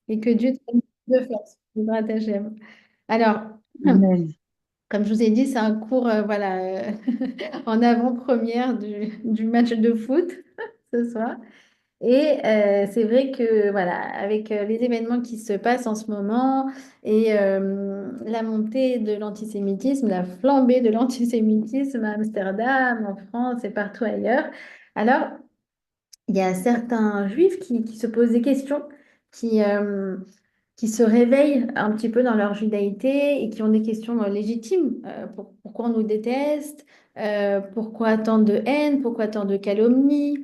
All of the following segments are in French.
et que Dieu te donne de force. Voudra Hachem. Alors, Amen. comme je vous ai dit, c'est un cours voilà, en avant-première du match de foot ce soir. Et c'est vrai que voilà, avec les événements qui se passent en ce moment et la montée de l'antisémitisme, la flambée de l'antisémitisme à Amsterdam, en France et partout ailleurs, alors il y a certains juifs qui se posent des questions, qui, euh, qui se réveillent un petit peu dans leur judaïté et qui ont des questions légitimes. Pourquoi on nous déteste? Pourquoi tant de haine? Pourquoi tant de calomnie?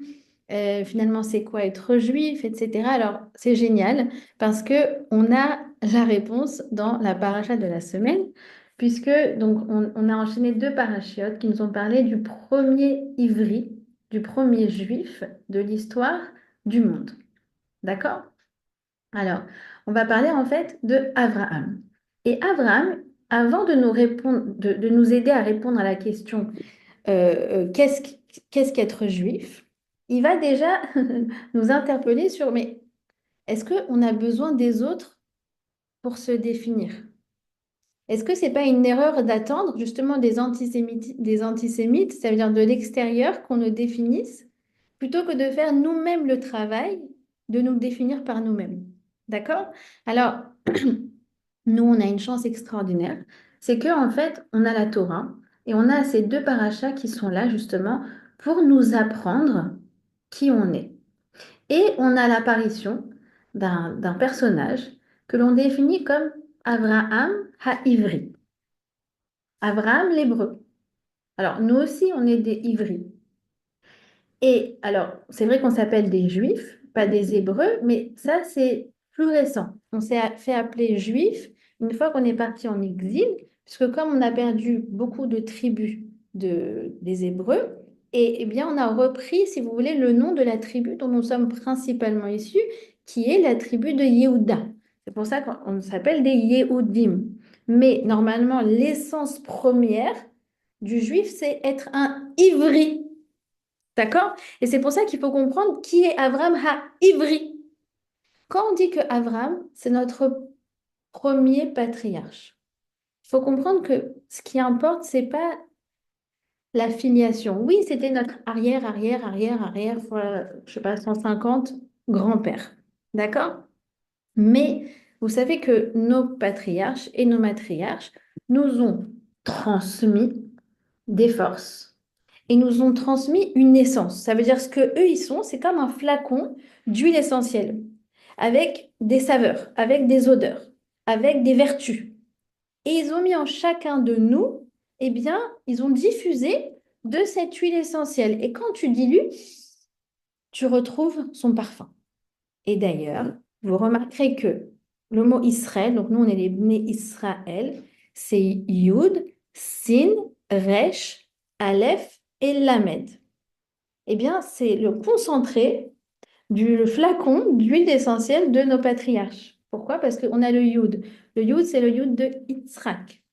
Finalement, c'est quoi être juif, etc. Alors, c'est génial parce que on a la réponse dans la paracha de la semaine, puisque donc on a enchaîné deux parachiotes qui nous ont parlé du premier ivri, du premier juif de l'histoire du monde. D'accord? Alors, on va parler en fait de Abraham. Et Abraham, avant de nous répondre, de nous aider à répondre à la question qu'est-ce qu'être juif, il va déjà nous interpeller sur mais est-ce qu'on a besoin des autres pour se définir? Est-ce que c'est pas une erreur d'attendre justement des antisémites, ça veut dire de l'extérieur, qu'on nous définisse, plutôt que de faire nous-mêmes le travail de nous définir par nous-mêmes? D'accord? Alors, nous, on a une chance extraordinaire, c'est que en fait, on a la Torah et on a ces deux parachas qui sont là justement pour nous apprendre qui on est. Et on a l'apparition d'un personnage que l'on définit comme Abraham ha-Ivri. Abraham l'hébreu. Alors, nous aussi, on est des Ivris. Et alors, c'est vrai qu'on s'appelle des Juifs, pas des Hébreux, mais ça, c'est plus récent. On s'est fait appeler Juifs une fois qu'on est parti en exil, puisque comme on a perdu beaucoup de tribus des Hébreux, et, eh bien, on a repris, si vous voulez, le nom de la tribu dont nous sommes principalement issus, qui est la tribu de Yehuda. C'est pour ça qu'on s'appelle des Yehudim. Mais normalement, l'essence première du Juif, c'est être un Ivri. D'accord? Et c'est pour ça qu'il faut comprendre qui est Abraham ha-Ivri. Quand on dit que Abraham, c'est notre premier patriarche, il faut comprendre que ce qui importe, c'est pas la filiation. Oui, c'était notre arrière, arrière, arrière, arrière, fois, je sais pas, 150 grand-père. D'accord? Mais vous savez que nos patriarches et nos matriarches nous ont transmis des forces et nous ont transmis une essence. Ça veut dire ce que eux ils sont, c'est comme un flacon d'huile essentielle avec des saveurs, avec des odeurs, avec des vertus. Et ils ont mis en chacun de nous, eh bien, ils ont diffusé de cette huile essentielle. Et quand tu dilues, tu retrouves son parfum. Et d'ailleurs, vous remarquerez que le mot Israël, donc nous on est les nés Israël, c'est Yud, Sin, Resh, Aleph et Lamed. Eh bien, c'est le concentré du flacon d'huile essentielle de nos patriarches. Pourquoi? Parce qu'on a le Yud. Le Yud, c'est le Yud de Yitzhak.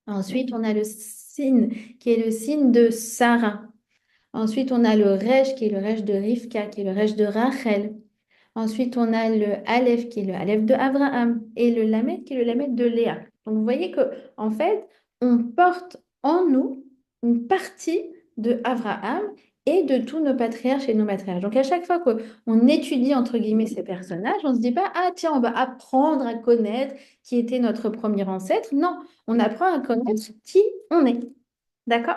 Ensuite, on a le Sin, qui est le Sin de Sarah. Ensuite, on a le Resh, qui est le Resh de Rivka, qui est le Resh de Rachel. Ensuite, on a le Aleph, qui est le Aleph de Abraham, et le Lamed, qui est le Lamed de Léa. Donc, vous voyez que, en fait, on porte en nous une partie de Abraham et de tous nos patriarches et nos matriarches. Donc, à chaque fois qu'on étudie, entre guillemets, ces personnages, on ne se dit pas, ah, tiens, on va apprendre à connaître qui était notre premier ancêtre. Non, on apprend à connaître qui on est. D'accord?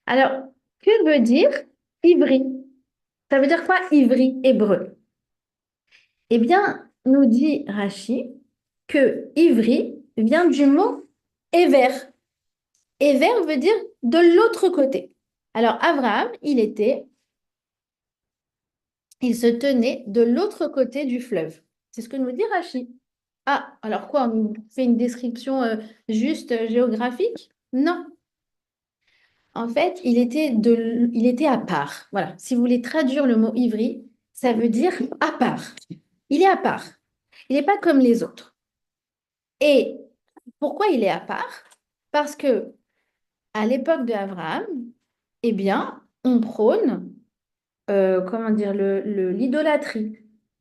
Alors, que veut dire ivri? Ça veut dire quoi, ivri, hébreu? Eh bien, nous dit Rachi que ivri vient du mot éver. Éver veut dire de l'autre côté. Alors, Abraham, il se tenait de l'autre côté du fleuve. C'est ce que nous dit Rachi. Ah, alors quoi, on nous fait une description juste géographique? Non. En fait, il était à part. Voilà. Si vous voulez traduire le mot ivri, ça veut dire à part. Il est à part. Il n'est pas comme les autres. Et pourquoi il est à part? Parce que à l'époque de Abraham, eh bien, on prône, comment dire, l'idolâtrie,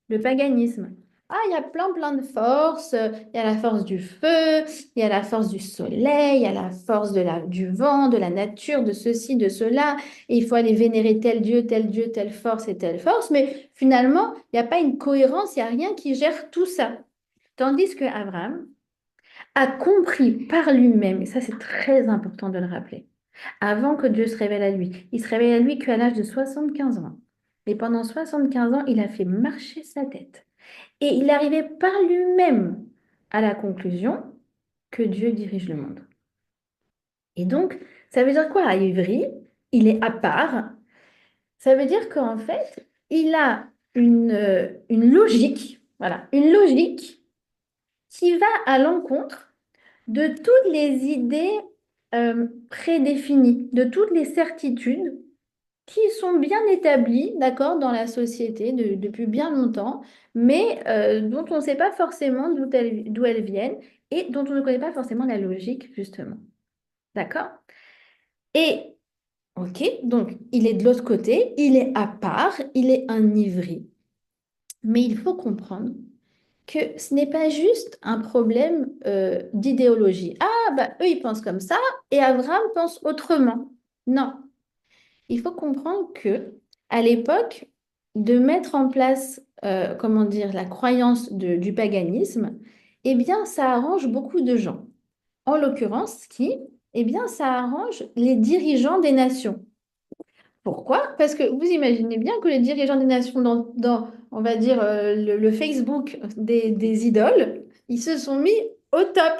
le paganisme. Ah, il y a plein de forces. Il y a la force du feu, il y a la force du soleil, il y a la force du vent, de la nature, de ceci, de cela. Et il faut aller vénérer tel Dieu, telle force et telle force. Mais finalement, il n'y a pas une cohérence, il n'y a rien qui gère tout ça. Tandis que Abraham a compris par lui-même, et ça c'est très important de le rappeler, avant que Dieu se révèle à lui. Il se révèle à lui qu'à l'âge de 75 ans. Et pendant 75 ans, il a fait marcher sa tête. Et il arrivait par lui-même à la conclusion que Dieu dirige le monde. Et donc, ça veut dire quoi à Ivry? Il est à part. Ça veut dire qu'en fait, il a une logique, voilà, une logique qui va à l'encontre de toutes les idées prédéfinies, de toutes les certitudes qui sont bien établies, d'accord, dans la société depuis bien longtemps, mais dont on ne sait pas forcément d'où elles viennent et dont on ne connaît pas forcément la logique, justement. D'accord? Et, ok, donc il est de l'autre côté, il est à part, il est un ivri, mais il faut comprendre que ce n'est pas juste un problème d'idéologie. Ah, bah, eux, ils pensent comme ça et Abraham pense autrement. Non, il faut comprendre que à l'époque, de mettre en place, comment dire, la croyance du paganisme, eh bien, ça arrange beaucoup de gens. En l'occurrence, qui? Eh bien, ça arrange les dirigeants des nations. Pourquoi? Parce que vous imaginez bien que les dirigeants des nations on va dire, le Facebook des idoles, ils se sont mis au top,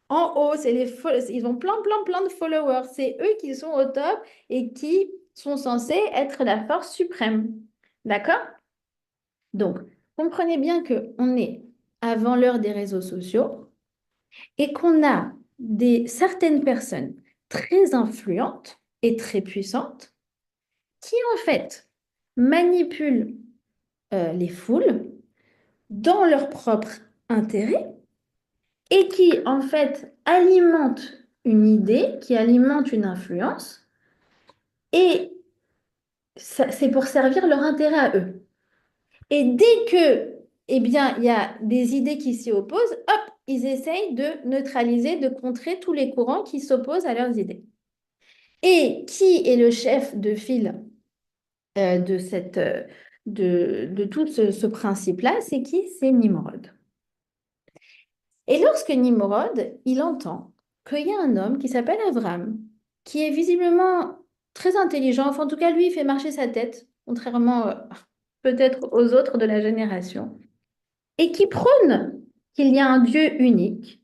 en haut. Ils ont plein de followers. C'est eux qui sont au top et qui sont censés être la force suprême. D'accord? Donc, comprenez bien qu'on est avant l'heure des réseaux sociaux et qu'on a certaines personnes très influentes et très puissantes qui, en fait, manipulent les foules dans leur propre intérêt et qui, en fait, alimentent une idée, qui alimente une influence, et c'est pour servir leur intérêt à eux. Et dès que, eh bien, il y a des idées qui s'y opposent, hop, ils essayent de neutraliser, de contrer tous les courants qui s'opposent à leurs idées. Et qui est le chef de file de de tout ce principe-là? C'est qui? C'est Nimrod. Et lorsque Nimrod, il entend qu'il y a un homme qui s'appelle Avram, qui est visiblement très intelligent, enfin en tout cas lui, il fait marcher sa tête, contrairement peut-être aux autres de la génération, et qui prône qu'il y a un Dieu unique,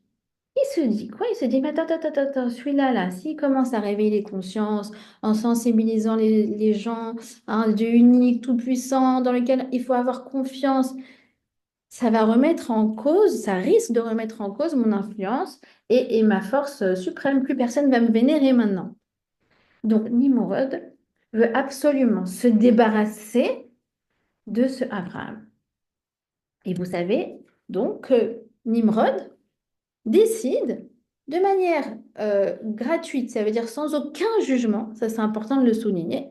il se dit quoi? Il se dit, mais attends, celui-là, là, s'il commence à réveiller les consciences en sensibilisant les gens à un Dieu unique, tout-puissant, dans lequel il faut avoir confiance, ça va remettre en cause, ça risque de remettre en cause mon influence et ma force suprême. Plus personne va me vénérer maintenant. Donc Nimrod veut absolument se débarrasser de ce Abraham. Et vous savez donc que Nimrod décide de manière gratuite, ça veut dire sans aucun jugement, ça c'est important de le souligner,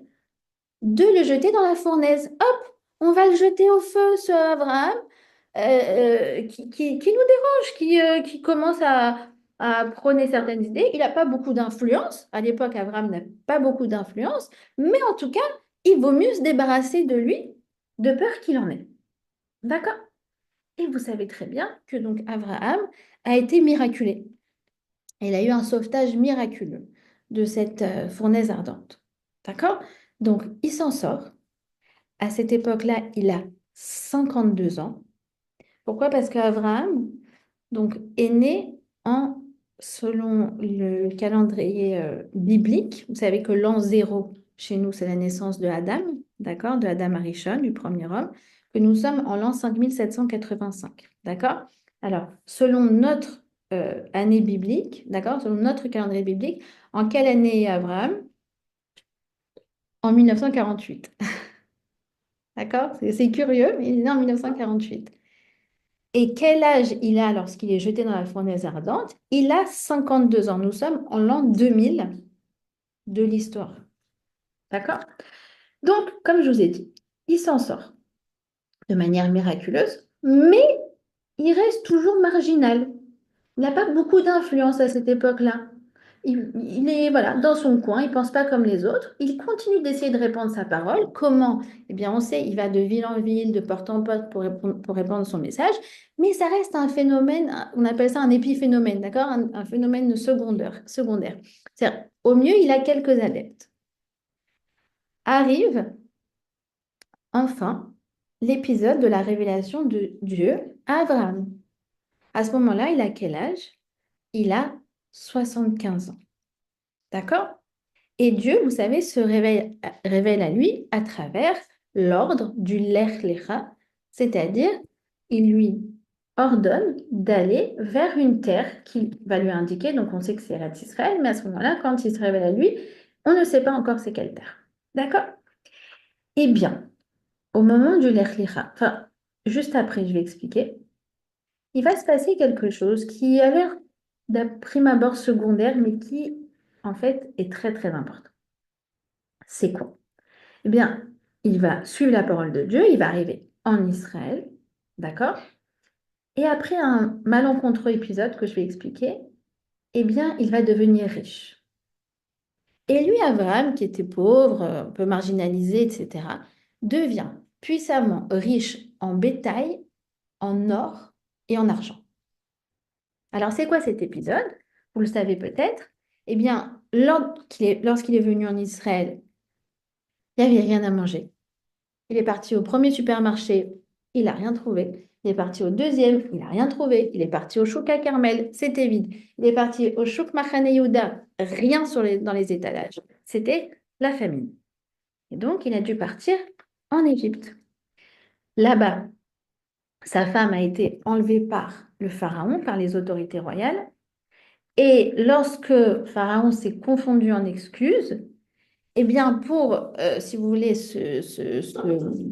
de le jeter dans la fournaise. Hop, on va le jeter au feu, ce Abraham, qui nous dérange, qui commence à prôner certaines idées. Il n'a pas beaucoup d'influence. À l'époque, Abraham n'a pas beaucoup d'influence, mais en tout cas, il vaut mieux se débarrasser de lui de peur qu'il en ait. D'accord? Et vous savez très bien que donc Abraham a été miraculé. Il a eu un sauvetage miraculeux de cette fournaise ardente. D'accord? Donc, il s'en sort. À cette époque-là, il a 52 ans. Pourquoi? Parce qu'Abraham donc, est né selon le calendrier biblique. Vous savez que l'an zéro, chez nous, c'est la naissance de Adam, d'accord? De Adam Arishon, du premier homme, que nous sommes en l'an 5785, d'accord? Alors, selon notre année biblique, d'accord? Selon notre calendrier biblique, en quelle année est Abraham? En 1948, d'accord? C'est curieux, mais il est né en 1948. Et quel âge il a lorsqu'il est jeté dans la fournaise ardente? Il a 52 ans. Nous sommes en l'an 2000 de l'histoire. D'accord? Donc, comme je vous ai dit, il s'en sort de manière miraculeuse, mais il reste toujours marginal. Il n'a pas beaucoup d'influence à cette époque-là. Il est voilà, dans son coin, il ne pense pas comme les autres. Il continue d'essayer de répandre sa parole. Comment? Eh bien, on sait, il va de ville en ville, de porte en porte pour répandre son message. Mais ça reste un phénomène, on appelle ça un épiphénomène, d'accord? Un phénomène secondaire. C'est-à-dire, au mieux, il a quelques adeptes. Arrive enfin l'épisode de la révélation de Dieu à Abraham. À ce moment-là, il a quel âge? Il a 75 ans. D'accord? Et Dieu, vous savez, révèle à lui à travers l'ordre du Lech Lecha, c'est-à-dire il lui ordonne d'aller vers une terre qu'il va lui indiquer. Donc on sait que c'est Eretz Israël, mais à ce moment-là, quand il se révèle à lui, on ne sait pas encore c'est quelle terre. D'accord? Eh bien, au moment du Lech Lecha, enfin, juste après, je vais expliquer, il va se passer quelque chose qui a l'air d'un prime abord secondaire, mais qui, en fait, est très, très important. C'est quoi? Eh bien, il va suivre la parole de Dieu, il va arriver en Israël, d'accord? Et après un malencontreux épisode que je vais expliquer, eh bien, il va devenir riche. Et lui, Abraham, qui était pauvre, un peu marginalisé, etc., devient puissamment riche en bétail, en or et en argent. Alors, c'est quoi cet épisode? Vous le savez peut-être. Eh bien, lorsqu'il est venu en Israël, il n'y avait rien à manger. Il est parti au premier supermarché, il n'a rien trouvé. Il est parti au deuxième, il n'a rien trouvé. Il est parti au Chouk à Carmel, c'était vide. Il est parti au Chouk Machane Yehuda, rien dans les étalages. C'était la famine. Et donc, il a dû partir en Égypte. Là-bas, sa femme a été enlevée par le pharaon, par les autorités royales. Et lorsque Pharaon s'est confondu en excuses, eh bien, pour, si vous voulez,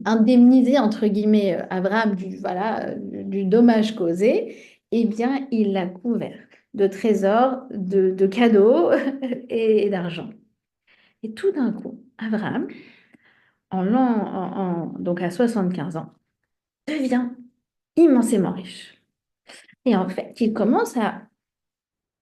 indemniser, entre guillemets, Abraham du dommage causé, eh bien, il l'a couvert de trésors, de cadeaux et d'argent. Et tout d'un coup, Abraham, donc à 75 ans, devient immensément riche. Et en fait, il commence à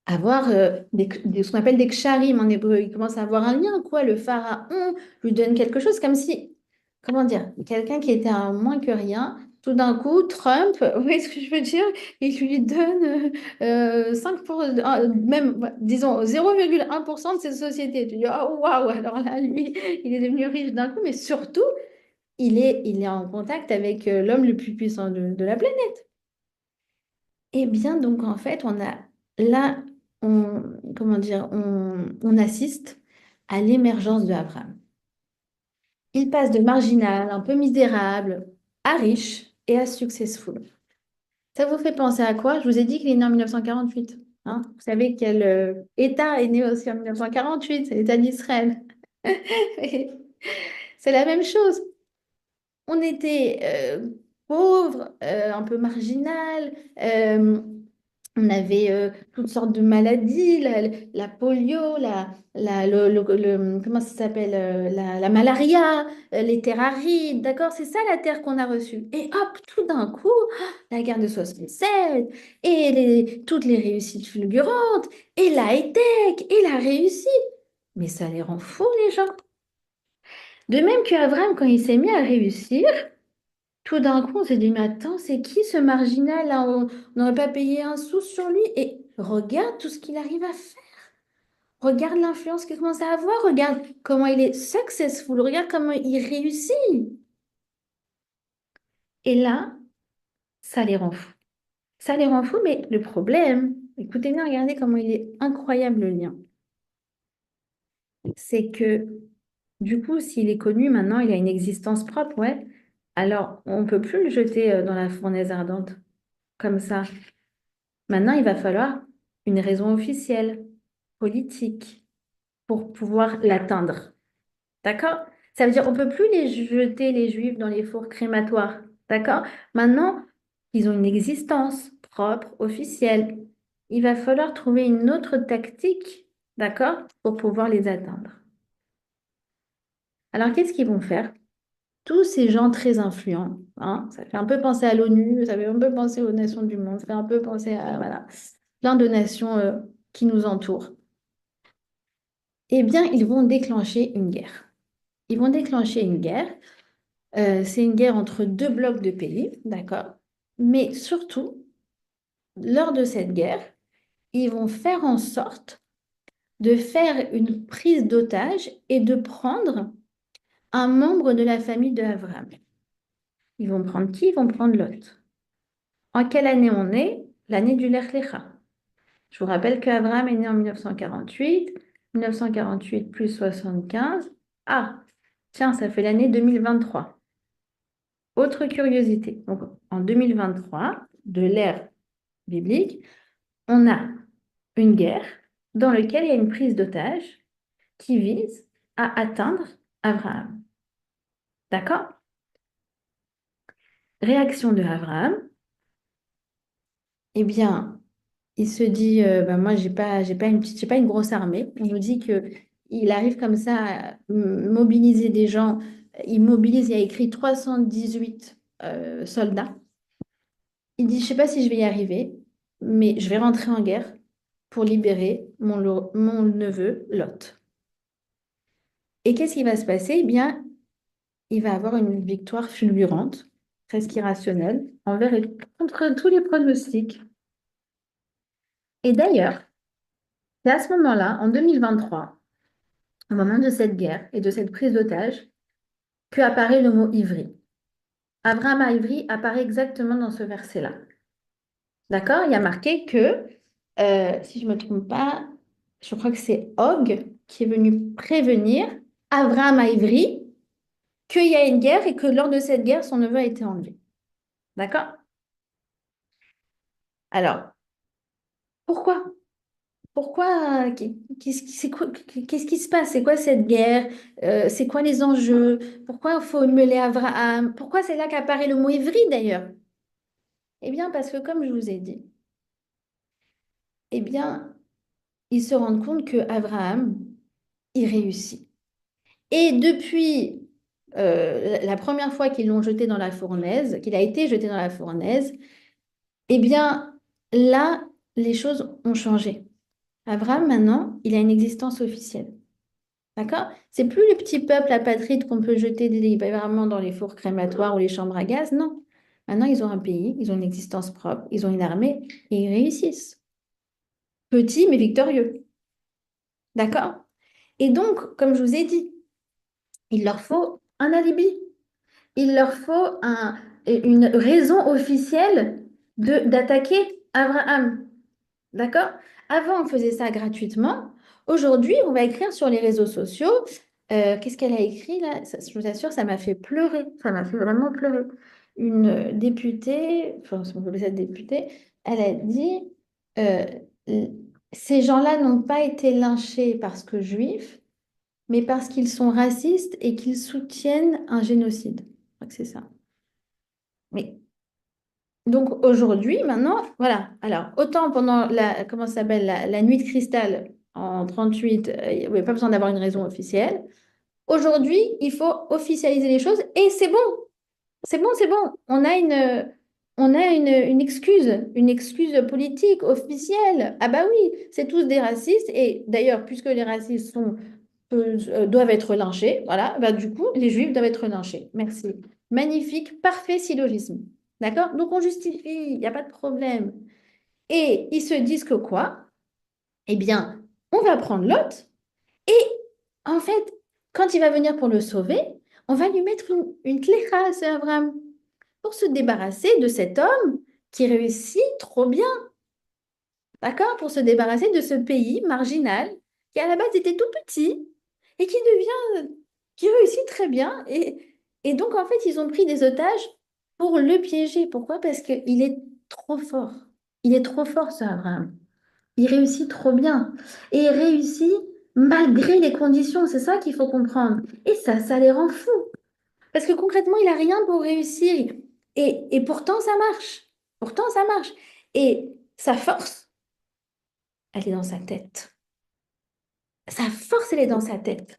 avoir ce qu'on appelle des ksharim en hébreu. Il commence à avoir un lien, quoi. Le pharaon lui donne quelque chose, comme si, comment dire, quelqu'un qui était un moins que rien, tout d'un coup, Trump, vous voyez ce que je veux dire? Il lui donne 5 même, disons, 0,1% de ses sociétés. Tu dis, oh waouh, alors là, lui, il est devenu riche d'un coup, mais surtout, il est en contact avec l'homme le plus puissant de la planète. Eh bien, donc en fait, là, comment dire, on assiste à l'émergence de Abraham. Il passe de marginal, un peu misérable, à riche et à successful. Ça vous fait penser à quoi? Je vous ai dit qu'il est né en 1948. Hein? Vous savez quel État est né aussi en 1948? C'est l'État d'Israël. C'est la même chose. On était pauvre, un peu marginal. On avait toutes sortes de maladies, la polio, comment ça s'appelle, la malaria, les terres arides, d'accord? C'est ça la terre qu'on a reçue. Et hop, tout d'un coup, la guerre de 67, et toutes les réussites fulgurantes, et la high-tech, et la réussite. Mais ça les rend fous, les gens. De même qu'Abraham, quand il s'est mis à réussir, tout d'un coup, on s'est dit, mais attends, c'est qui ce marginal là? On n'aurait pas payé un sou sur lui. Et regarde tout ce qu'il arrive à faire. Regarde l'influence qu'il commence à avoir. Regarde comment il est successful. Regarde comment il réussit. Et là, ça les rend fous. Ça les rend fous, mais le problème, écoutez bien, regardez comment il est incroyable le lien. C'est que du coup, s'il est connu maintenant, il a une existence propre, ouais. Alors, on ne peut plus le jeter dans la fournaise ardente comme ça. Maintenant, il va falloir une raison officielle, politique, pour pouvoir l'atteindre. D'accord? Ça veut dire on ne peut plus les jeter, les juifs, dans les fours crématoires. D'accord? Maintenant, ils ont une existence propre, officielle. Il va falloir trouver une autre tactique, d'accord, pour pouvoir les atteindre. Alors, qu'est-ce qu'ils vont faire? tous ces gens très influents, hein, ça fait un peu penser à l'ONU, ça fait un peu penser aux nations du monde, ça fait un peu penser à voilà, plein de nations qui nous entourent, eh bien, ils vont déclencher une guerre. Ils vont déclencher une guerre. C'est une guerre entre deux blocs de pays, d'accord? Mais surtout, lors de cette guerre, ils vont faire en sorte de faire une prise d'otage et de prendre un membre de la famille de Abraham. Ils vont prendre qui? Ils vont prendre Lot. En quelle année on est? L'année du Lech Lecha. Je vous rappelle qu'Abraham est né en 1948. 1948 plus 75. Ah, tiens, ça fait l'année 2023. Autre curiosité. Donc, en 2023, de l'ère biblique, on a une guerre dans laquelle il y a une prise d'otage qui vise à atteindre Abraham. D'accord? Réaction de Abraham, eh bien, il se dit, ben moi, j'ai pas une grosse armée. On nous dit que il arrive comme ça à mobiliser des gens. Il mobilise, il a écrit 318 soldats. Il dit, je sais pas si je vais y arriver, mais je vais rentrer en guerre pour libérer mon neveu Lot. Et qu'est-ce qui va se passer? Eh bien, il va avoir une victoire fulgurante, presque irrationnelle, envers et contre tous les pronostics. Et d'ailleurs, c'est à ce moment-là, en 2023, au moment de cette guerre et de cette prise d'otage, que apparaît le mot ivri. Abraham à ivri apparaît exactement dans ce verset-là. D'accord? Il y a marqué que, si je ne me trompe pas, je crois que c'est Og qui est venu prévenir Abraham à ivri qu'il y a une guerre et que lors de cette guerre, son neveu a été enlevé. D'accord? Alors, pourquoi? Pourquoi? Qu'est-ce qui se passe? C'est quoi cette guerre? C'est quoi les enjeux? Pourquoi il faut mêler Abraham? Pourquoi c'est là qu'apparaît le mot ivri d'ailleurs? Eh bien, parce que comme je vous ai dit, eh bien, ils se rendent compte que Abraham, il réussit. Et depuis la première fois qu'ils l'ont jeté dans la fournaise, qu'il a été jeté dans la fournaise, eh bien, là, les choses ont changé. Abraham, maintenant, il a une existence officielle. D'accord? C'est plus le petit peuple apatride qu'on peut jeter délibérément dans les fours crématoires ou les chambres à gaz. Non. Maintenant, ils ont un pays, ils ont une existence propre, ils ont une armée et ils réussissent. Petit mais victorieux. D'accord? Et donc, comme je vous ai dit, il leur faut un alibi. Il leur faut une raison officielle d'attaquer Abraham. D'accord? Avant, on faisait ça gratuitement. Aujourd'hui, on va écrire sur les réseaux sociaux. Qu'est-ce qu'elle a écrit là? Je vous assure, ça m'a fait pleurer. Ça m'a fait vraiment pleurer. Une députée, enfin, si on peut appeler ça députée, elle a dit euh, ces gens-là n'ont pas été lynchés parce que juifs, mais parce qu'ils sont racistes et qu'ils soutiennent un génocide. Je crois que c'est ça. Mais donc aujourd'hui, maintenant, voilà. Alors, autant pendant comment ça s'appelle, la nuit de cristal en 38, il n'y avait pas besoin d'avoir une raison officielle. Aujourd'hui, il faut officialiser les choses et c'est bon. C'est bon, c'est bon. On a une excuse politique officielle. Ah bah oui, c'est tous des racistes. Et d'ailleurs, puisque les racistes doivent être lynchés, voilà, bah du coup, les juifs doivent être lynchés. Merci. Magnifique, parfait syllogisme. D'accord? Donc on justifie, il n'y a pas de problème. Et ils se disent que quoi? Eh bien, on va prendre Lot et en fait, quand il va venir pour le sauver, on va lui mettre une clé grâce à Abraham pour se débarrasser de cet homme qui réussit trop bien, d'accord? Pour se débarrasser de ce pays marginal qui à la base était tout petit et qui réussit très bien. Et donc, en fait, ils ont pris des otages pour le piéger. Pourquoi? Parce qu'il est trop fort. Il est trop fort, ce Abraham. Il réussit trop bien. Et il réussit malgré les conditions. C'est ça qu'il faut comprendre. Et ça les rend fous. Parce que concrètement, il n'a rien pour réussir. Et pourtant, ça marche. Pourtant, ça marche. Et sa force, elle est dans sa tête. Sa force, elle est dans sa tête.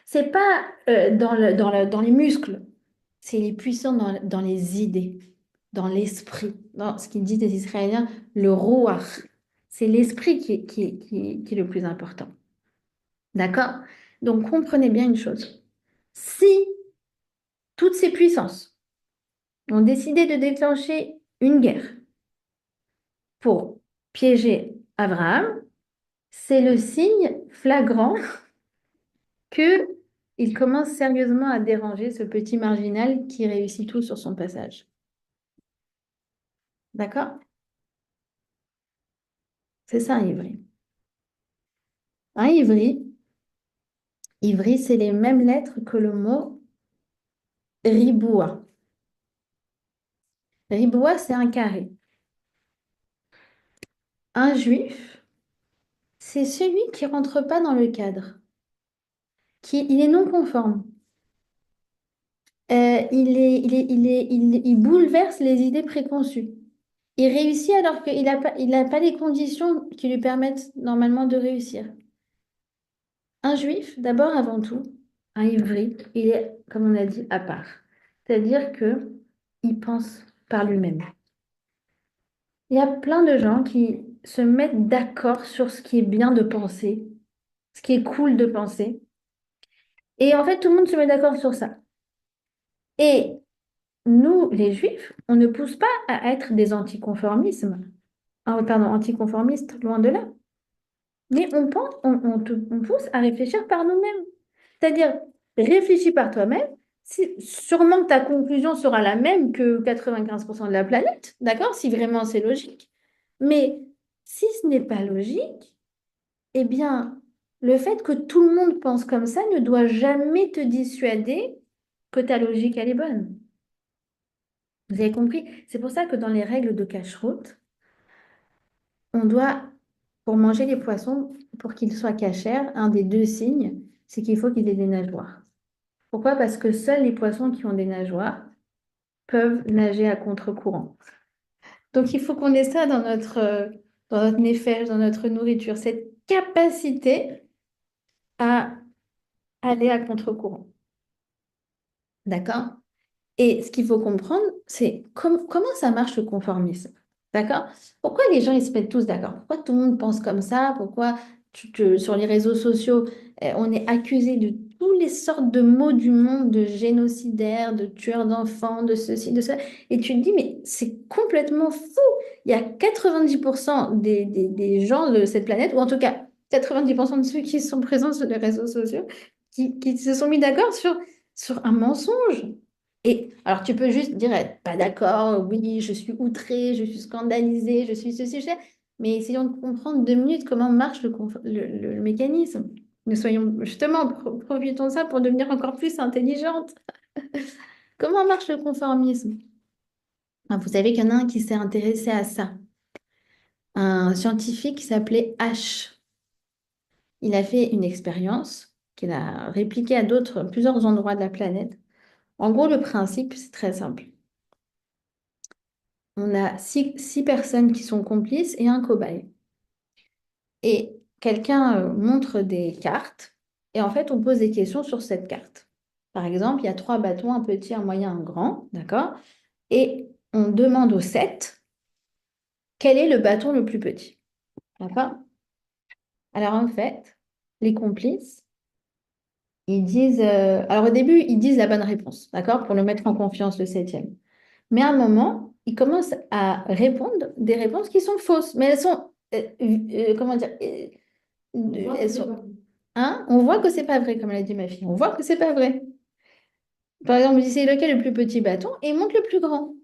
C'est pas dans les muscles. c'est les puissants dans les idées, dans l'esprit, dans ce qu'ils disent les Israéliens, le ruach. C'est l'esprit qui est le plus important. D'accord? Donc comprenez bien une chose. Si toutes ces puissances ont décidé de déclencher une guerre pour piéger Abraham, c'est le signe flagrant que il commence sérieusement à déranger ce petit marginal qui réussit tout sur son passage. D'accord? C'est ça un ivri. Un ivri, c'est les mêmes lettres que le mot riboua. Riboua, c'est un carré. Un juif, c'est celui qui rentre pas dans le cadre, il est non conforme. Il bouleverse les idées préconçues. Il réussit alors qu'il n'a pas les conditions qui lui permettent normalement de réussir. Un juif, d'abord avant tout, un ivri, il est, comme on a dit, à part. C'est-à-dire que il pense par lui-même. Il y a plein de gens qui se mettent d'accord sur ce qui est bien de penser, ce qui est cool de penser. Et en fait, tout le monde se met d'accord sur ça. Et nous, les juifs, on ne pousse pas à être des anticonformismes. Pardon, anticonformistes, loin de là. Mais on pense, on pousse à réfléchir par nous-mêmes. C'est-à-dire, réfléchis par toi-même. Sûrement que ta conclusion sera la même que 95% de la planète, d'accord? Si vraiment c'est logique. Mais si ce n'est pas logique, eh bien, le fait que tout le monde pense comme ça ne doit jamais te dissuader que ta logique, elle est bonne. Vous avez compris? C'est pour ça que dans les règles de cache-route, on doit, pour manger les poissons, pour qu'ils soient cachers, un des deux signes, c'est qu'il faut qu'ils aient des nageoires. Pourquoi? Parce que seuls les poissons qui ont des nageoires peuvent nager à contre-courant. Donc, il faut qu'on ait ça dans notre nefesh, dans notre nourriture, cette capacité à aller à contre-courant. D'accord? Et ce qu'il faut comprendre, c'est comment ça marche le conformisme. D'accord? Pourquoi les gens ils se mettent tous d'accord? Pourquoi tout le monde pense comme ça? Pourquoi sur les réseaux sociaux, on est accusé de toutes les sortes de mots du monde, de génocidaires, de tueurs d'enfants, de ceci, de ça. Et tu te dis, mais c'est complètement fou. Il y a 90% des gens de cette planète, ou en tout cas 90% de ceux qui sont présents sur les réseaux sociaux, qui se sont mis d'accord sur un mensonge. Et alors, tu peux juste dire, pas d'accord, oui, je suis outrée, je suis scandalisée, je suis ceci, cela, mais essayons de comprendre 2 minutes comment marche le mécanisme. Nous soyons justement, profitons de ça pour devenir encore plus intelligentes. Comment marche le conformisme? Ah, vous savez qu'il y en a un qui s'est intéressé à ça, un scientifique qui s'appelait H. Il a fait une expérience qu'il a répliquée à plusieurs endroits de la planète. En gros, le principe, c'est très simple. On a six personnes qui sont complices et un cobaye. Et quelqu'un montre des cartes et en fait, on pose des questions sur cette carte. Par exemple, il y a 3 bâtons, un petit, un moyen, un grand, d'accord? Et on demande aux 7 quel est le bâton le plus petit, d'accord? Alors en fait, les complices, ils disent... alors au début, ils disent la bonne réponse, d'accord? Pour le mettre en confiance, le septième. Mais à un moment, ils commencent à répondre des réponses qui sont fausses. Mais elles sont, comment dire, elles sont, hein? On voit que c'est pas vrai, comme l'a dit ma fille. On voit que c'est pas vrai. Par exemple, il dit c'est lequel le plus petit bâton et il montre le plus grand.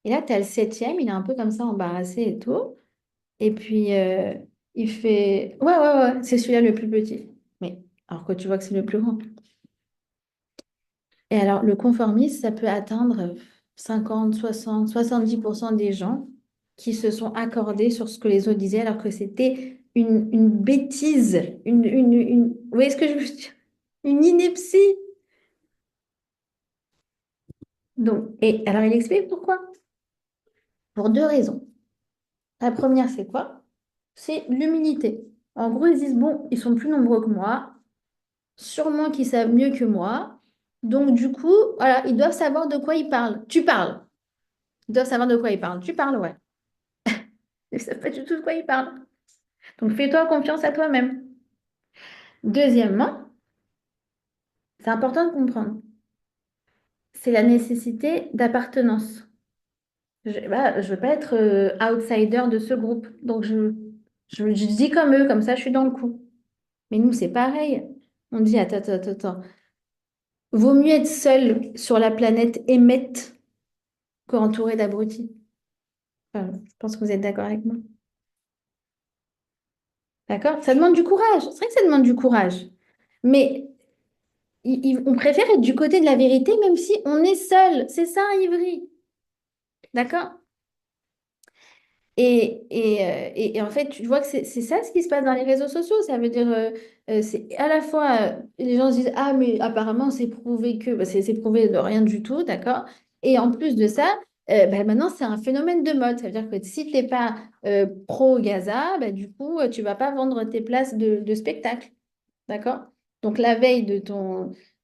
Et là, tu as le septième, il est un peu comme ça embarrassé et tout. Et puis, il fait, ouais, ouais, ouais, c'est celui-là le plus petit. Mais alors que tu vois que c'est le plus grand. Et alors, le conformisme, ça peut atteindre 50, 60, 70% des gens qui se sont accordés sur ce que les autres disaient alors que c'était une bêtise, vous voyez ce que je veux dire? Une ineptie. Donc, et alors, il explique pourquoi. Pour 2 raisons. La première, c'est quoi? C'est l'humilité. En gros, ils disent, bon, ils sont plus nombreux que moi, sûrement qu'ils savent mieux que moi, Donc, du coup, voilà, ils doivent savoir de quoi ils parlent. Tu parles. Ils doivent savoir de quoi ils parlent. Tu parles, ouais. Ils ne savent pas du tout de quoi ils parlent. Donc, fais-toi confiance à toi-même. Deuxièmement, c'est important de comprendre, c'est la nécessité d'appartenance. Je veux pas être outsider de ce groupe. Donc, je dis comme eux, comme ça, je suis dans le coup. Mais nous, c'est pareil. On dit, attends, attends, attends, attends. Vaut mieux être seul sur la planète émette qu'entouré d'abrutis. Enfin, je pense que vous êtes d'accord avec moi. D'accord? Ça demande du courage. C'est vrai que ça demande du courage. Mais on préfère être du côté de la vérité, même si on est seul. C'est ça, Ivry. D'accord? Et en fait, tu vois que c'est ça ce qui se passe dans les réseaux sociaux. Ça veut dire, c'est à la fois, les gens se disent, ah, mais apparemment, c'est prouvé que, bah, c'est prouvé de rien du tout, d'accord? Et en plus de ça, bah, maintenant, c'est un phénomène de mode. Ça veut dire que si tu n'es pas pro-Gaza, bah, du coup, tu vas pas vendre tes places de spectacle. D'accord? Donc, la veille de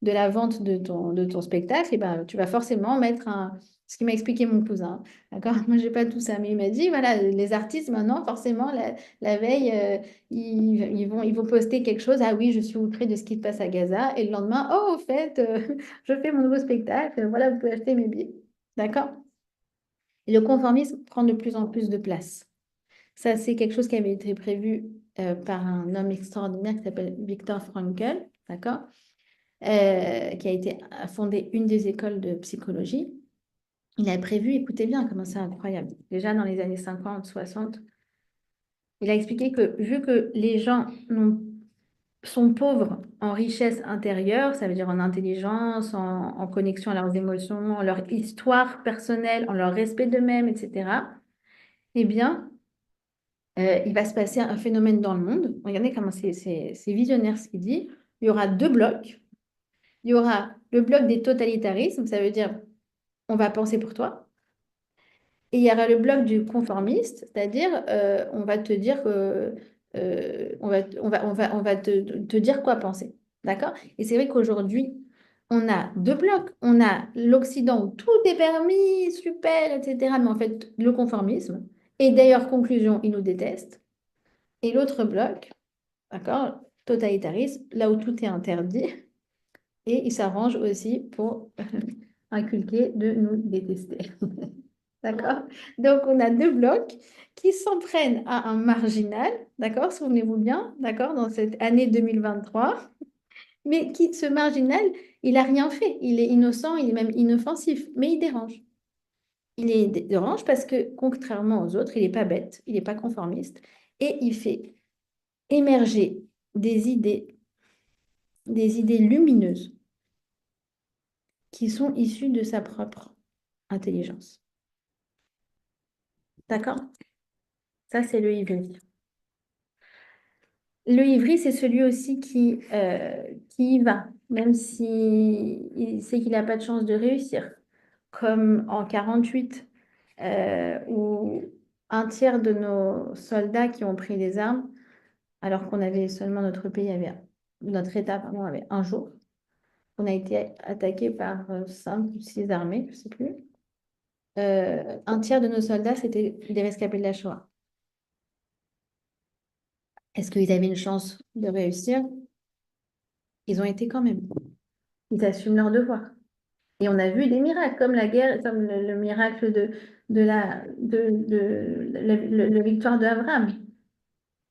la vente de ton spectacle, eh ben, tu vas forcément mettre un. Ce qui m'a expliqué mon cousin. D'accord? Moi, j'ai pas tout ça, mais il m'a dit voilà, les artistes, maintenant, forcément, la veille, ils vont poster quelque chose. Ah oui, je suis outré de ce qui se passe à Gaza. Et le lendemain, oh, au fait, je fais mon nouveau spectacle. Voilà, vous pouvez acheter mes billets. D'accord? Et le conformisme prend de plus en plus de place. Ça, c'est quelque chose qui avait été prévu par un homme extraordinaire qui s'appelle Viktor Frankl, d'accord? Qui a été a fondé une des écoles de psychologie. Il a prévu, écoutez bien, comment c'est incroyable. Déjà dans les années 50, 60, il a expliqué que vu que les gens sont pauvres en richesse intérieure, ça veut dire en intelligence, en connexion à leurs émotions, en leur histoire personnelle, en leur respect d'eux-mêmes, etc., eh bien, il va se passer un phénomène dans le monde. Regardez comment c'est visionnaire ce qu'il dit. Il y aura deux blocs. Il y aura le bloc des totalitarismes, ça veut dire on va penser pour toi. Et il y aura le bloc du conformiste, c'est-à-dire on va te dire que on va te dire quoi penser. D'accord? Et c'est vrai qu'aujourd'hui, on a deux blocs. On a l'Occident où tout est permis, super, etc. Mais en fait, le conformisme. Et d'ailleurs, conclusion, ils nous détestent. Et l'autre bloc, d'accord, totalitarisme, là où tout est interdit. Et ils s'arrangent aussi pour inculquer de nous détester. D'accord? Donc, on a deux blocs qui s'en prennent à un marginal, d'accord? Souvenez-vous bien, d'accord? Dans cette année 2023, mais qui, ce marginal, il n'a rien fait. Il est innocent, il est même inoffensif, mais il dérange. Dérange parce que, contrairement aux autres, il n'est pas bête, il n'est pas conformiste, et il fait émerger des idées lumineuses qui sont issues de sa propre intelligence. D'accord? Ça, c'est le ivri. Le ivri, c'est celui aussi qui y va, même si il sait qu'il n'a pas de chance de réussir. Comme en 48, où un tiers de nos soldats qui ont pris les armes, alors qu'on avait seulement notre État, pardon, avait un jour, on a été attaqué par 5 ou 6 armées, je ne sais plus. Un tiers de nos soldats, c'était des rescapés de la Shoah. Est-ce qu'ils avaient une chance de réussir? Ils ont été quand même. Ils assument leur devoir. Et on a vu des miracles, comme la guerre, comme le miracle la victoire d'Abraham,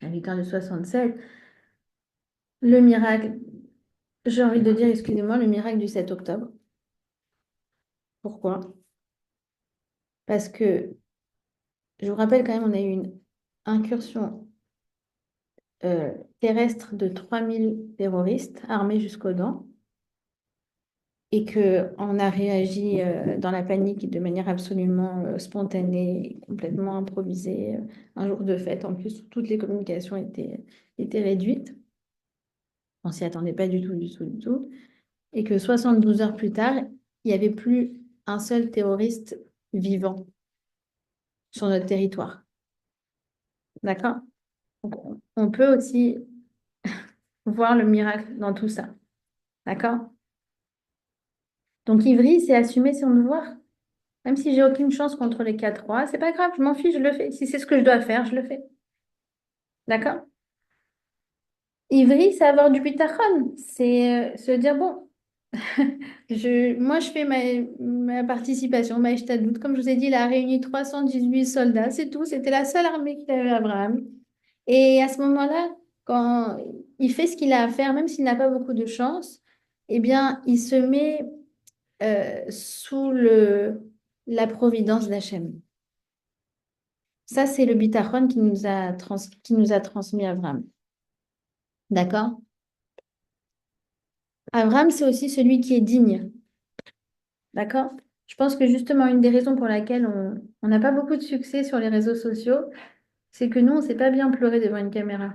la victoire de 67, le miracle, j'ai envie de dire, excusez-moi, le miracle du 7 octobre. Pourquoi? Parce que, je vous rappelle quand même, on a eu une incursion euh, terrestre de 3000 terroristes armés jusqu'aux dents et qu'on a réagi dans la panique de manière absolument spontanée, complètement improvisée, un jour de fête. En plus, toutes les communications étaient réduites. On s'y attendait pas du tout, du tout, du tout. Et que 72 heures plus tard, il n'y avait plus un seul terroriste vivant sur notre territoire. D'accord? Donc, on peut aussi voir le miracle dans tout ça. D'accord? Donc, Ivry, c'est assumer son devoir. Même si j'ai aucune chance contre les 4 rois, c'est pas grave, je m'en fiche, je le fais. Si c'est ce que je dois faire, je le fais. D'accord? Ivry, c'est avoir du bitachon. C'est se dire, bon, moi, je fais ma participation, ma doute. Comme je vous ai dit, il a réuni 318 soldats, c'est tout. C'était la seule armée qu'il avait, Abraham. Et à ce moment-là, quand il fait ce qu'il a à faire, même s'il n'a pas beaucoup de chance, eh bien, il se met sous la providence d'Hachem. Ça, c'est le bitachon qui nous a transmis Abraham. D'accord? Abraham, c'est aussi celui qui est digne. D'accord? Je pense que justement, une des raisons pour laquelle on n'a pas beaucoup de succès sur les réseaux sociaux, c'est que nous, on ne sait pas bien pleurer devant une caméra.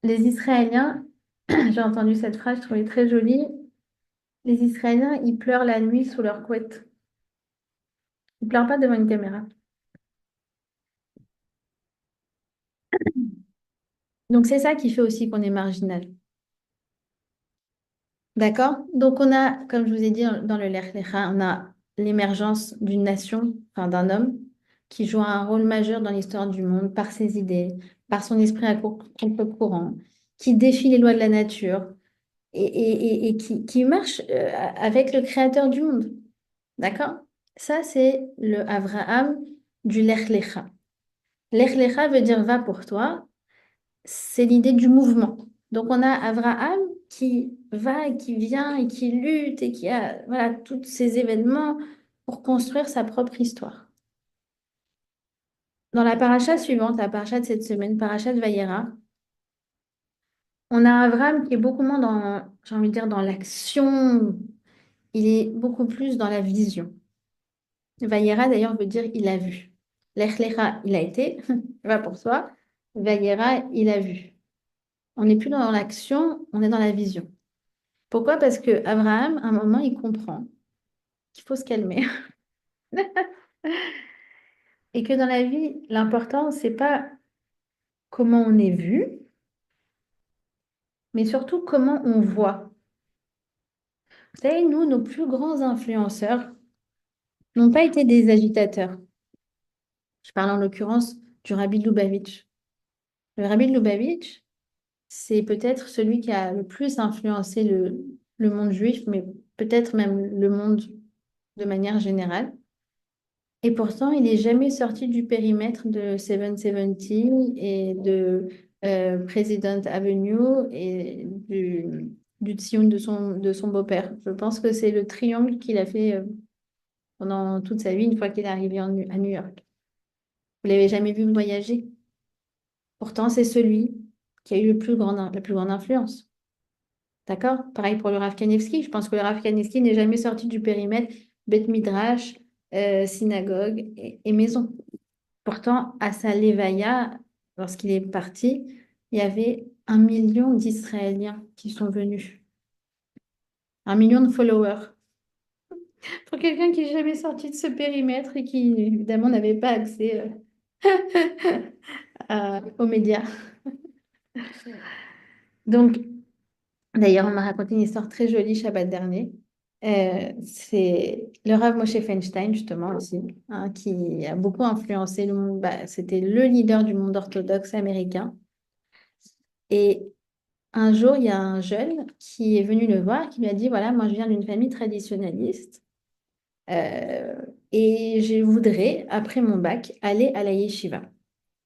Les Israéliens, j'ai entendu cette phrase, je trouvais très jolie. Les Israéliens, ils pleurent la nuit sous leur couette. Ils pleurent pas devant une caméra. Donc, c'est ça qui fait aussi qu'on est marginal. D'accord? Donc, on a, comme je vous ai dit dans le Lech Lecha, on a l'émergence d'une nation, enfin d'un homme, qui joue un rôle majeur dans l'histoire du monde par ses idées, par son esprit à contre-courant, qui défie les lois de la nature et qui marche avec le créateur du monde. D'accord? Ça, c'est le Avraham du Lech Lecha. Lech Lecha veut dire va pour toi, c'est l'idée du mouvement. Donc on a Abraham qui va et qui vient et qui lutte et qui a voilà, tous ces événements pour construire sa propre histoire. Dans la paracha suivante, la paracha de cette semaine, paracha de Vayera, on a Abraham qui est beaucoup moins dans, j'ai envie de dire, dans l'action, il est beaucoup plus dans la vision. Vayera d'ailleurs veut dire il a vu. Lech Lecha, il a été, va pour soi. Vayera, il a vu. On n'est plus dans l'action, on est dans la vision. Pourquoi? Parce que Abraham, à un moment, il comprend qu'il faut se calmer et que dans la vie, l'important, c'est pas comment on est vu, mais surtout comment on voit. Vous savez, nous, nos plus grands influenceurs n'ont pas été des agitateurs. Je parle en l'occurrence du Rabbi de Lubavitch. Le Rabbi de Lubavitch, c'est peut-être celui qui a le plus influencé le monde juif, mais peut-être même le monde de manière générale. Et pourtant, il n'est jamais sorti du périmètre de 770 et de President Avenue et du Tzion de son beau-père. Je pense que c'est le triangle qu'il a fait pendant toute sa vie, une fois qu'il est arrivé à New York. Vous l'avez jamais vu voyager. Pourtant, c'est celui qui a eu la plus grande influence. D'accord? Pareil pour le Rav Kanevski. Je pense que le Rav Kanevski n'est jamais sorti du périmètre Beth Midrash, synagogue et maison. Pourtant, à sa Levaya, lorsqu'il est parti, il y avait 1 million d'Israéliens qui sont venus. 1 million de followers. Pour quelqu'un qui n'est jamais sorti de ce périmètre et qui, évidemment, n'avait pas accès aux médias. Donc, d'ailleurs, on m'a raconté une histoire très jolie Shabbat dernier. C'est le Rav Moshe Feinstein, justement, aussi, hein, qui a beaucoup influencé le monde. Bah, c'était le leader du monde orthodoxe américain. Et un jour, il y a un jeune qui est venu le voir, qui lui a dit, voilà, moi je viens d'une famille traditionnaliste euh, et je voudrais, après mon bac, aller à la yeshiva.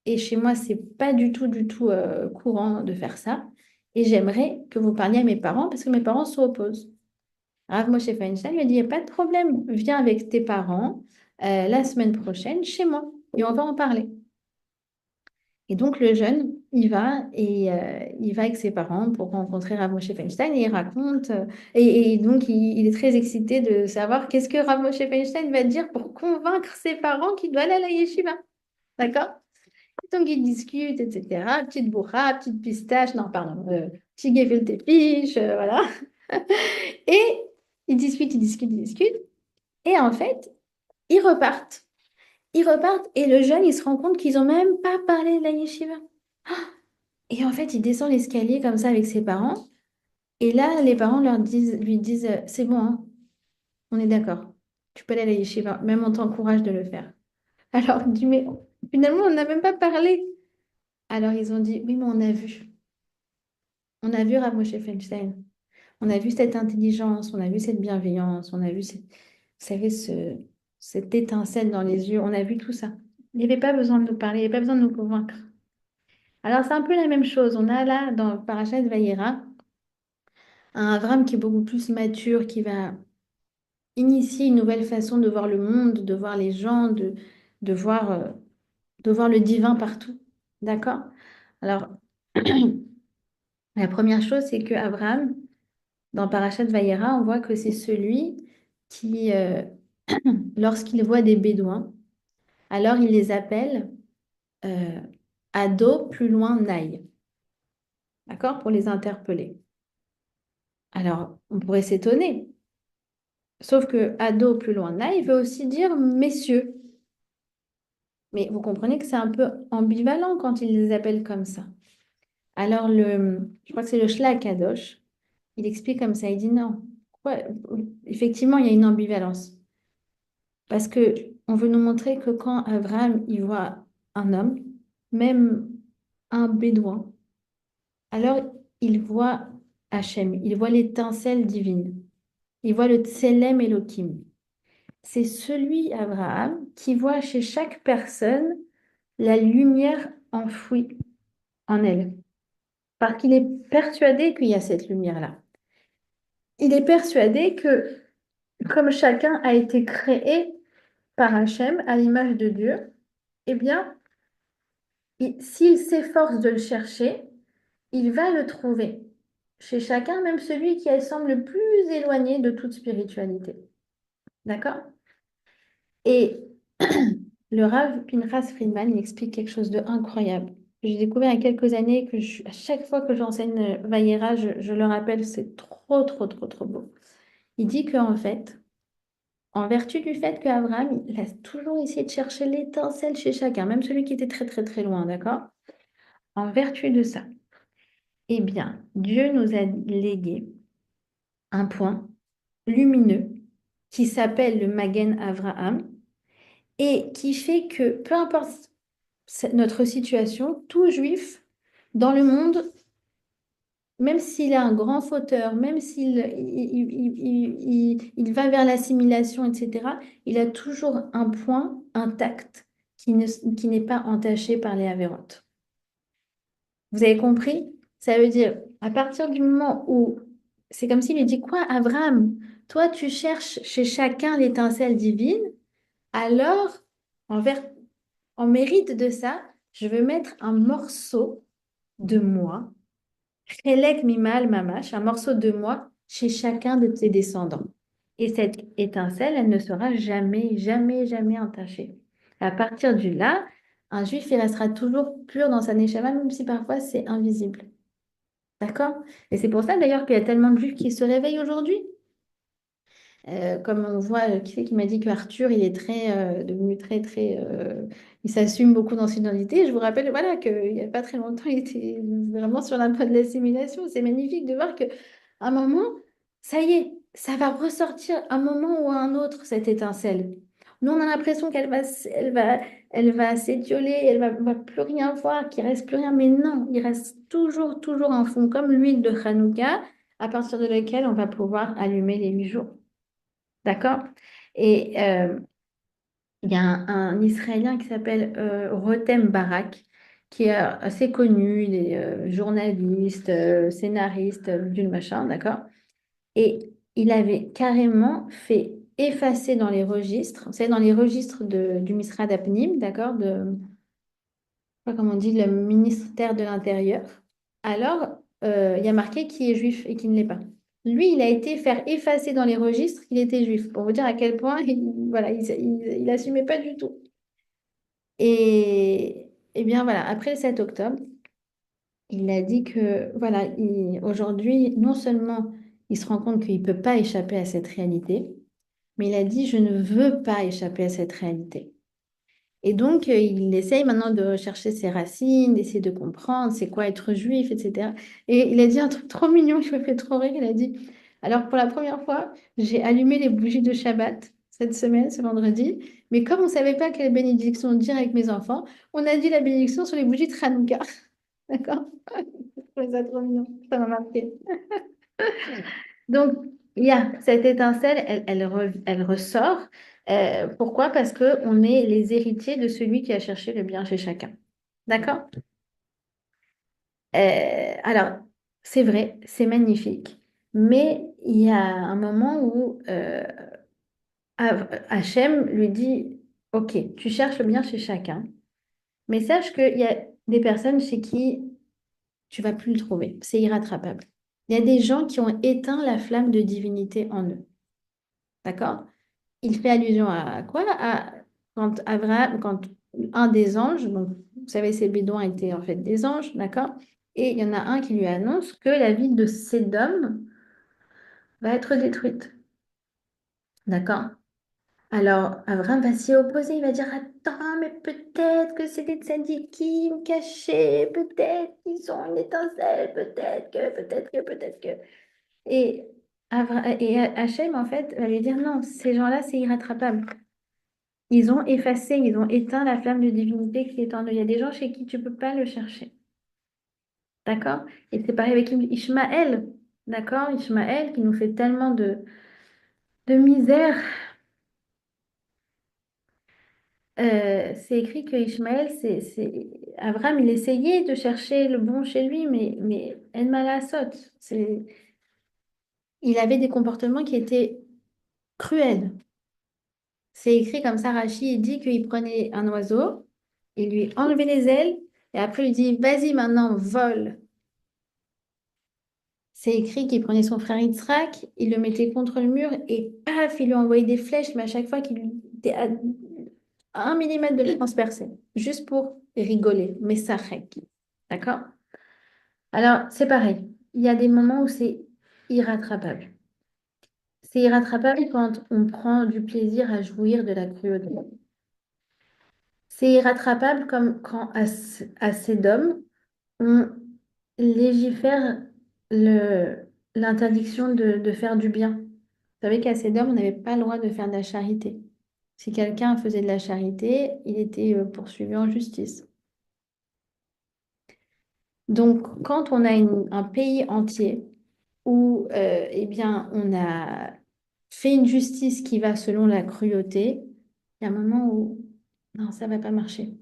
Et chez moi, c'est pas du tout courant de faire ça. Et j'aimerais que vous parliez à mes parents parce que mes parents s'opposent. Rav Moshe Feinstein lui a dit, il n'y a pas de problème, viens avec tes parents la semaine prochaine chez moi et on va en parler. Et donc, le jeune, il va avec ses parents pour rencontrer Rav Moshe Feinstein et il raconte. Et donc, il est très excité de savoir qu'est-ce que Rav Moshe Feinstein va dire pour convaincre ses parents qu'il doit aller à la yeshiva. D'accord? Donc, ils discutent, etc. Petite bourra, petite pistache, non, pardon, petit gefilte fish, voilà. Et ils discutent, ils discutent, ils discutent. Et en fait, ils repartent. Ils repartent et le jeune, il se rend compte qu'ils n'ont même pas parlé de la yeshiva. Et en fait, il descend l'escalier comme ça avec ses parents. Et là, les parents lui disent, c'est bon, hein, on est d'accord. Tu peux aller à la yeshiva, même on t'encourage de le faire. Alors, il dit, mais finalement, on n'a même pas parlé. Alors, ils ont dit, oui, mais on a vu. On a vu Rav Moshe Feinstein. On a vu cette intelligence, on a vu cette bienveillance, on a vu cette, vous savez, cette étincelle dans les yeux. On a vu tout ça. Il n'y avait pas besoin de nous parler, il n'y avait pas besoin de nous convaincre. Alors, c'est un peu la même chose. On a là, dans Parashat Vayera, un Avram qui est beaucoup plus mature, qui va initier une nouvelle façon de voir le monde, de voir les gens, de voir, de voir le divin partout. D'accord? Alors, la première chose, c'est que Abraham, dans Parashat Vayera, on voit que c'est celui qui, lorsqu'il voit des Bédouins, alors il les appelle euh, à dos plus loin Naï, d'accord? Pour les interpeller. Alors, on pourrait s'étonner, sauf que à dos plus loin Naï veut aussi dire messieurs. Mais vous comprenez que c'est un peu ambivalent quand il les appelle comme ça. Alors, je crois que c'est le Shla Kadosh, il explique comme ça, il dit non. Ouais, effectivement, il y a une ambivalence. Parce que on veut nous montrer que quand Abraham il voit un homme, même un bédouin, alors il voit Hachem, il voit l'étincelle divine, il voit le Tselem Elohim. C'est celui, Abraham, qui voit chez chaque personne la lumière enfouie en elle, parce qu'il est persuadé qu'il y a cette lumière-là. Il est persuadé que comme chacun a été créé par Hachem à l'image de Dieu, eh bien, s'il s'efforce de le chercher, il va le trouver chez chacun, même celui qui semble le plus éloigné de toute spiritualité. D'accord? Et le Rav Pinchas Friedman, il explique quelque chose de incroyable. J'ai découvert il y a quelques années que à chaque fois que j'enseigne Vayera, je le rappelle, c'est trop, trop, trop, trop beau. Il dit qu'en fait, en vertu du fait qu'Abraham, il a toujours essayé de chercher l'étincelle chez chacun, même celui qui était très, très, très loin, d'accord? En vertu de ça, eh bien, Dieu nous a légué un point lumineux qui s'appelle le Magen Avraham et qui fait que peu importe notre situation, tout juif dans le monde, même s'il est un grand fauteur, même s'il il va vers l'assimilation, etc., il a toujours un point intact qui n'est pas entaché par les avérotes. Vous avez compris? Ça veut dire, à partir du moment où c'est comme s'il lui dit, quoi, Abraham, toi, tu cherches chez chacun l'étincelle divine, alors, en, ver- en mérite de ça, je veux mettre un morceau de moi, Chelek Mimal Mamash, un morceau de moi chez chacun de tes descendants. Et cette étincelle, elle ne sera jamais, jamais, jamais entachée. À partir de là, un juif, il restera toujours pur dans sa neshama, même si parfois c'est invisible. D'accord? Et c'est pour ça d'ailleurs qu'il y a tellement de juifs qui se réveillent aujourd'hui. Comme on voit, qui c'est qui m'a dit que Arthur, il est très devenu très très, il s'assume beaucoup dans son identité. Je vous rappelle, voilà, qu'il n'y a pas très longtemps, il était vraiment sur la voie de l'assimilation. C'est magnifique de voir que à un moment, ça y est, ça va ressortir un moment ou à un autre cette étincelle. Nous, on a l'impression elle va s'étioler, va plus rien voir, qu'il reste plus rien. Mais non, il reste toujours, toujours un fond comme l'huile de Hanouka, à partir de laquelle on va pouvoir allumer les 8 jours. D'accord? Et il y a un Israélien qui s'appelle Rotem Barak, qui est assez connu, il est journaliste, scénariste, d'une machin, d'accord? Et il avait carrément fait effacer dans les registres, c'est dans les registres du Misrad Apnim, d'accord? Pas comment on dit, le ministère de l'Intérieur. Alors, il y a marqué qui est juif et qui ne l'est pas. Lui, il a été faire effacer dans les registres qu'il était juif, pour vous dire à quel point voilà, il assumait pas du tout. Et bien voilà, après le 7 octobre, il a dit que voilà, aujourd'hui, non seulement il se rend compte qu'il ne peut pas échapper à cette réalité, mais il a dit, je ne veux pas échapper à cette réalité. Et donc, il essaye maintenant de rechercher ses racines, d'essayer de comprendre c'est quoi être juif, etc. Et il a dit un truc trop mignon qui me fait trop rire. Il a dit, alors pour la première fois, j'ai allumé les bougies de Shabbat cette semaine, ce vendredi, mais comme on ne savait pas quelle bénédiction dire avec mes enfants, on a dit la bénédiction sur les bougies de Hanouka. D'accord? Je trouvais ça trop mignon, ça m'a marqué. Donc, il y a cette étincelle, elle ressort. Pourquoi? Parce qu'on est les héritiers de celui qui a cherché le bien chez chacun. D'accord? Alors, c'est vrai, c'est magnifique, mais il y a un moment où Hachem lui dit, OK, tu cherches le bien chez chacun, mais sache qu'il y a des personnes chez qui tu vas plus le trouver. C'est irrattrapable. Il y a des gens qui ont éteint la flamme de divinité en eux. D'accord? Il fait allusion à quoi? À quand Abraham, quand un des anges, donc vous savez, ces bédouins étaient en fait des anges, d'accord? Et il y en a un qui lui annonce que la ville de Sédom va être détruite, d'accord? Alors Abraham va s'y opposer, il va dire, attends, mais peut-être que c'est des tzadikim cachés, peut-être qu'ils ont une étincelle, peut-être que. Et, et Hachem, en fait, va lui dire, non, ces gens-là, c'est irrattrapable. Ils ont effacé, ils ont éteint la flamme de divinité qui est en eux. Il y a des gens chez qui tu ne peux pas le chercher. D'accord? Et c'est pareil avec Ishmaël. D'accord? Ishmaël qui nous fait tellement de misère. C'est écrit que Ishmaël, Abraham, il essayait de chercher le bon chez lui, mais En Malasot. Il avait des comportements qui étaient cruels. C'est écrit comme ça, Rachid il dit qu'il prenait un oiseau, il lui enlevait les ailes, et après il dit, vas-y maintenant, vole. C'est écrit qu'il prenait son frère Yitzhak, il le mettait contre le mur et paf, il lui envoyait des flèches, mais à chaque fois qu'il était à 1 millimètre de le transpercer, juste pour rigoler, mais ça règle. D'accord? Alors, c'est pareil. Il y a des moments où c'est irrattrapable. C'est irrattrapable quand on prend du plaisir à jouir de la cruauté. C'est irrattrapable comme quand à Sédom, on légifère l'interdiction de faire du bien. Vous savez qu'à Sédom, on n'avait pas le droit de faire de la charité. Si quelqu'un faisait de la charité, il était poursuivi en justice. Donc, quand on a un pays entier où eh bien, on a fait une justice qui va selon la cruauté, il y a un moment où non, ça va pas marcher.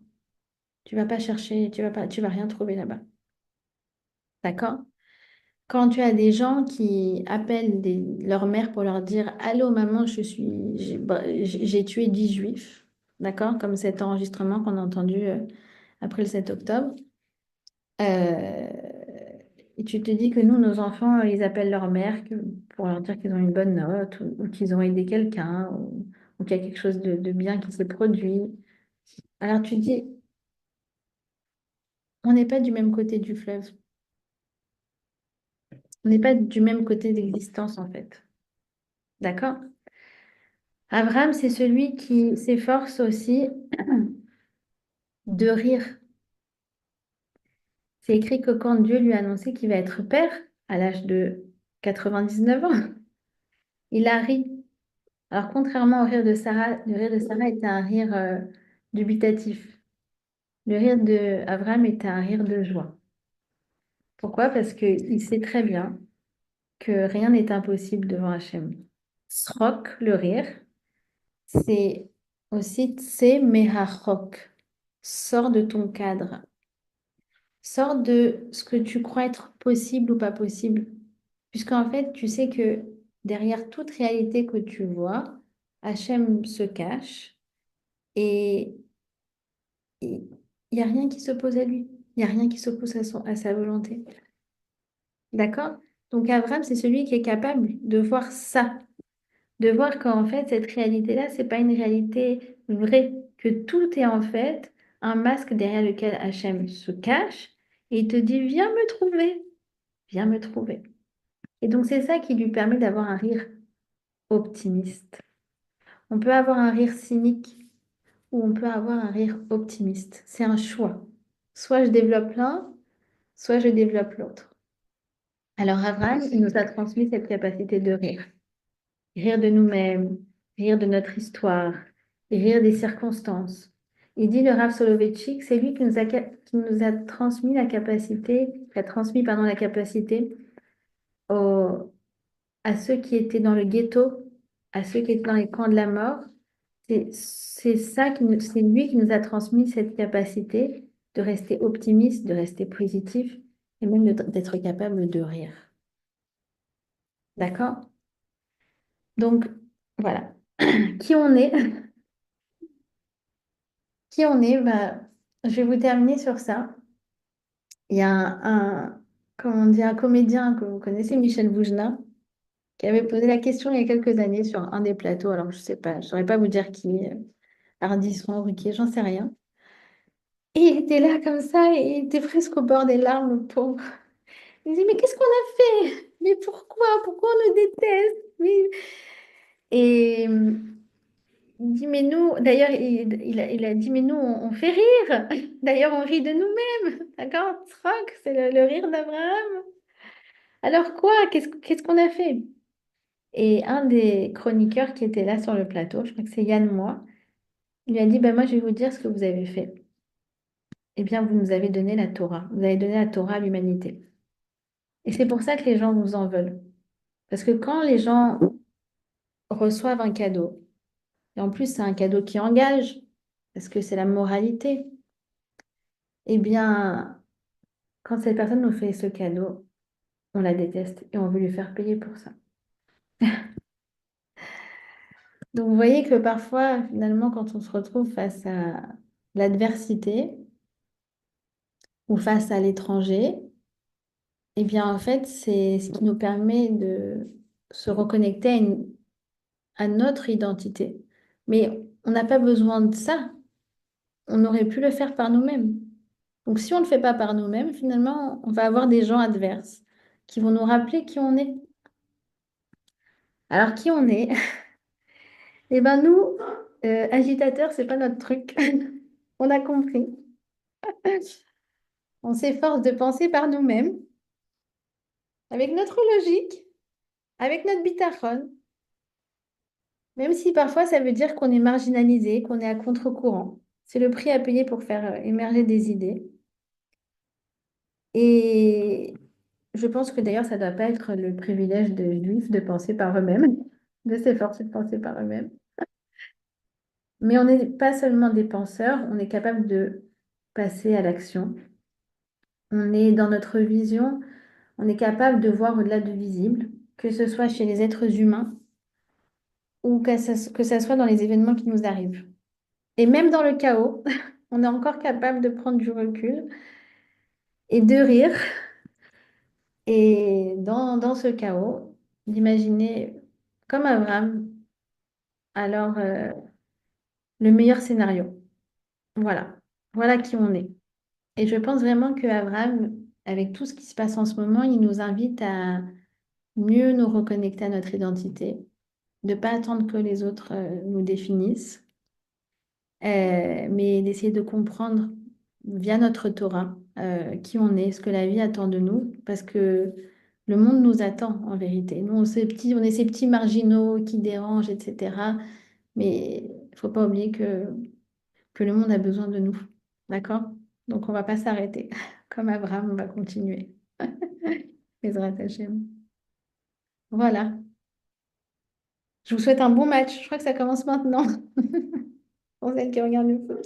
Tu vas pas chercher, tu vas rien trouver là-bas. D'accord? Quand tu as des gens qui appellent leur mère pour leur dire, allô maman, j'ai tué 10 juifs, d'accord? Comme cet enregistrement qu'on a entendu après le 7 octobre. Euh, et tu te dis que nous, nos enfants, ils appellent leur mère pour leur dire qu'ils ont une bonne note ou qu'ils ont aidé quelqu'un ou qu'il y a quelque chose de bien qui s'est produit. Alors tu te dis, on n'est pas du même côté du fleuve. On n'est pas du même côté d'existence en fait. D'accord? Abraham, c'est celui qui s'efforce aussi de rire. C'est écrit que quand Dieu lui a annoncé qu'il va être père à l'âge de 99 ans, il a ri. Alors, contrairement au rire de Sarah, le rire de Sarah était un rire dubitatif. Le rire de Abraham était un rire de joie. Pourquoi? Parce qu'il sait très bien que rien n'est impossible devant Hachem. Srok, le rire, c'est aussi tse mehachok. Sors de ton cadre. Sors de ce que tu crois être possible ou pas possible. Puisqu'en fait, tu sais que derrière toute réalité que tu vois, Hachem se cache et il n'y a rien qui s'oppose à lui. Il n'y a rien qui s'oppose à sa volonté. D'accord? Donc Abraham, c'est celui qui est capable de voir ça, de voir qu'en fait, cette réalité-là, c'est pas une réalité vraie, que tout est en fait un masque derrière lequel Hachem se cache et il te dit, viens me trouver. Et donc, c'est ça qui lui permet d'avoir un rire optimiste. On peut avoir un rire cynique ou on peut avoir un rire optimiste. C'est un choix. Soit je développe l'un, soit je développe l'autre. Alors Abraham, il nous a transmis cette capacité de rire. Rire de nous-mêmes, rire de notre histoire, rire des circonstances. Il dit le Rav Soloveitchik, c'est lui qui nous a transmis la capacité, qui a transmis, pardon, la capacité à ceux qui étaient dans le ghetto, à ceux qui étaient dans les camps de la mort. C'est lui qui nous a transmis cette capacité de rester optimiste, de rester positif et même d'être capable de rire. D'accord? Donc, voilà. Qui on est? Qui on est? Bah, je vais vous terminer sur ça. Il y a comment on dit, un comédien que vous connaissez, Michel Boujna, qui avait posé la question il y a quelques années sur un des plateaux. Alors, je sais pas, je saurais pas vous dire qui, Ardisson, Ruquier, j'en sais rien. Et il était là comme ça, et il était presque au bord des larmes, le pauvre. Il dit, mais qu'est-ce qu'on a fait? Mais pourquoi? Pourquoi on nous déteste? Et il dit, mais nous, d'ailleurs, il a dit, mais nous, on fait rire. D'ailleurs, on rit de nous-mêmes. D'accord? Troc, c'est le rire d'Abraham. Alors quoi? Qu'est-ce qu'on a fait? Et un des chroniqueurs qui était là sur le plateau, je crois que c'est Yann Moix, il lui a dit, ben moi, je vais vous dire ce que vous avez fait. Eh bien, vous nous avez donné la Torah. Vous avez donné la Torah à l'humanité. Et c'est pour ça que les gens vous en veulent. Parce que quand les gens reçoivent un cadeau, et en plus c'est un cadeau qui engage, parce que c'est la moralité, eh bien, quand cette personne nous fait ce cadeau, on la déteste et on veut lui faire payer pour ça. Donc vous voyez que parfois, finalement, quand on se retrouve face à l'adversité ou face à l'étranger, eh bien, en fait, c'est ce qui nous permet de se reconnecter à notre identité. Mais on n'a pas besoin de ça. On aurait pu le faire par nous-mêmes. Donc, si on ne le fait pas par nous-mêmes, finalement, on va avoir des gens adverses qui vont nous rappeler qui on est. Alors, qui on est? Eh ben nous, agitateurs, c'est pas notre truc. On a compris. On s'efforce de penser par nous-mêmes, avec notre logique, avec notre bitachon, même si parfois ça veut dire qu'on est marginalisé, qu'on est à contre-courant. C'est le prix à payer pour faire émerger des idées. Et je pense que d'ailleurs, ça ne doit pas être le privilège des juifs de penser par eux-mêmes, de s'efforcer de penser par eux-mêmes. Mais on n'est pas seulement des penseurs, on est capable de passer à l'action. On est dans notre vision, on est capable de voir au-delà du visible, que ce soit chez les êtres humains ou que ça soit dans les événements qui nous arrivent. Et même dans le chaos, on est encore capable de prendre du recul et de rire. Et dans ce chaos, d'imaginer comme Abraham, alors le meilleur scénario. Voilà, voilà qui on est. Et je pense vraiment que Abraham, avec tout ce qui se passe en ce moment, il nous invite à mieux nous reconnecter à notre identité, de ne pas attendre que les autres nous définissent, mais d'essayer de comprendre via notre Torah qui on est, ce que la vie attend de nous, parce que le monde nous attend en vérité. Nous, on est ces petits marginaux qui dérangent, etc. Mais il ne faut pas oublier que le monde a besoin de nous. D'accord? Donc, on ne va pas s'arrêter. Comme Abraham, on va continuer. Bezrat Hashem. Voilà. Je vous souhaite un bon match. Je crois que ça commence maintenant. Pour celles qui regardent le foot.